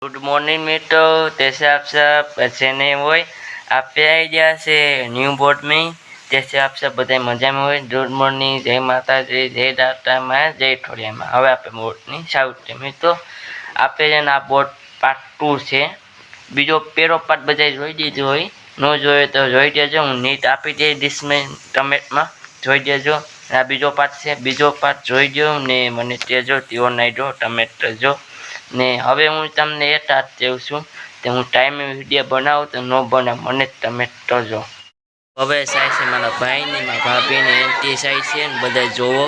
Good morning मित्रों, जैसे आप सब अच्छे नहीं हुए आप पे आई गया से न्यू बोर्ड में। जैसे आप सब बताए मजा में हुए। गुड मॉर्निंग, जय माता जी, जय दाता में, जय ठोड़िया में। हवे आप बोर्ड नहीं साउथ मित्रों आप बोर्ड पार्ट 2 से बीजो पेरो पार्ट बजाय જોઈ દીધો હોય નો જોયો તો જોઈ દેજો। હું નીટ આપી દઈ ડિસ્મે કમેન્ટમાં જોઈ દેજો। આ બીજો પાર્ટ છે, બીજો પાર્ટ જોઈ દો ને મને કહેજો તેઓ નહીં જો તમે જો ને। હવે હું તમને એ ટાટ કહું છું કે હું ટાઈમે વિડીયો બનાવું તો ન બનાવ મને તમે કહેજો। હવે સાઈ છે મારા ભાઈને મારા ભાભીને એન્ટી સાઈ છે ને બધા જોવો।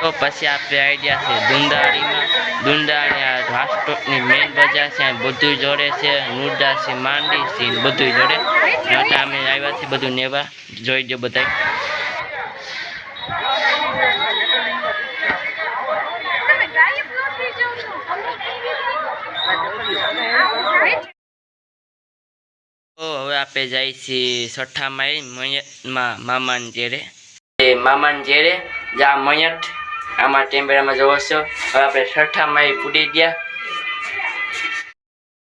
तो पछी आपे आइडिया से दुंदाड़ी में दुंदाड़ी राष्ट्र मेन बजार से बधु जोड़े से नुडा से मांडी से बधु जोड़े अमे आव्या छे बधु नेवा जोई दो बधाई। હવે આપે જાય છે છઠ્ઠા માઈ મયતમાં મામાન જેરે મામાન જેરે જા મયત આમાં ટેમ્પરેમાં જોવો છો। હવે આપણે છઠ્ઠા માઈ પૂરી ગયા।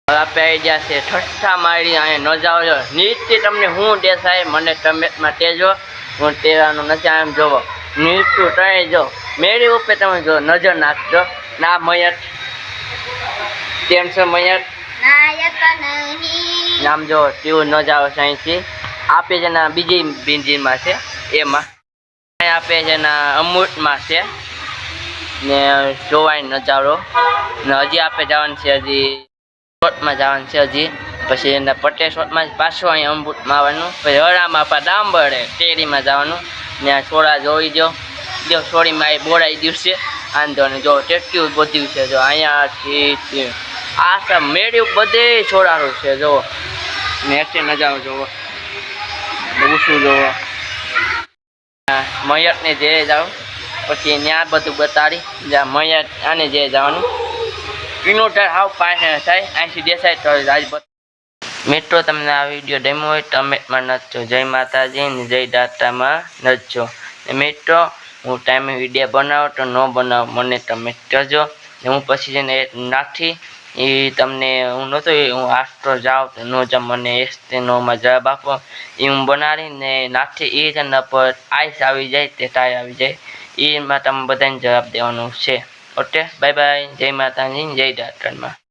હવે આપણે આવી ગયા છે છઠ્ઠા માળી અહીંયા ન જાઓ છો નીચે તમને હું દેખાય મને કમેન્ટમાં કહેજો। હું તેરાનો નજર આમ જોવો નીચું ટ્રાય જો મેળી ઉપર તમે જો નજર નાખજો ના મયત કેમ છો મયત નામ જો તેવું ન જાવ અહીંથી આપે છે ને બીજી બેન્જીનમાં છે એમાં આપે છે ને અમૃતમાં છે ને જોવાય નજારો ને હજી આપે જવાનું છે હજી શોટમાં જવાનું છે હજી પછી એના પટે શોટમાં પાછો અહીં અમૃતમાં આવવાનું પછી હરામાં આપણા ડાંબરે ટેરીમાં જવાનું ને આ છોડા જોઈ જો છોડીમાં એ બોરાઈ દિવસે આંધો ને જો ટેટ્યું બધું છે જો અહીંયાથી આ સબ મેળ્યું બધે છોડાનું છે જો નેક્સ્ટ નજારો જોવો શું જોવો મયત ને જે જાવ પછી ત્યાં બધું બતાડી જ્યાં મયત આને જે જવાનું કિલોમીટર હાવ પાસે થાય અહીંથી દેસાય તો આજ મિત્રો તમને આ વિડીયો ગમ્યો હોય કમેન્ટમાં નચજો। જય માતાજી ને જય દાતામાં નચજો। મિત્રો હું ટાઈમે વિડીયો બનાવો તો ન બનાવો મને તમે કહેજો હું પછી છે ને નાખી એ તમને હું નહોતો હું આસ્તો જાઉં તો ન જ મને એસમાં જવાબ આપો એ હું બનાવીને નાખી એ જ પર આઈસ આવી જાય તે ટાઈ આવી જાય એમાં તમે બધાને જવાબ દેવાનું છે। ઓકે બાય બાય, જય માતાજી, જય દાતામાં।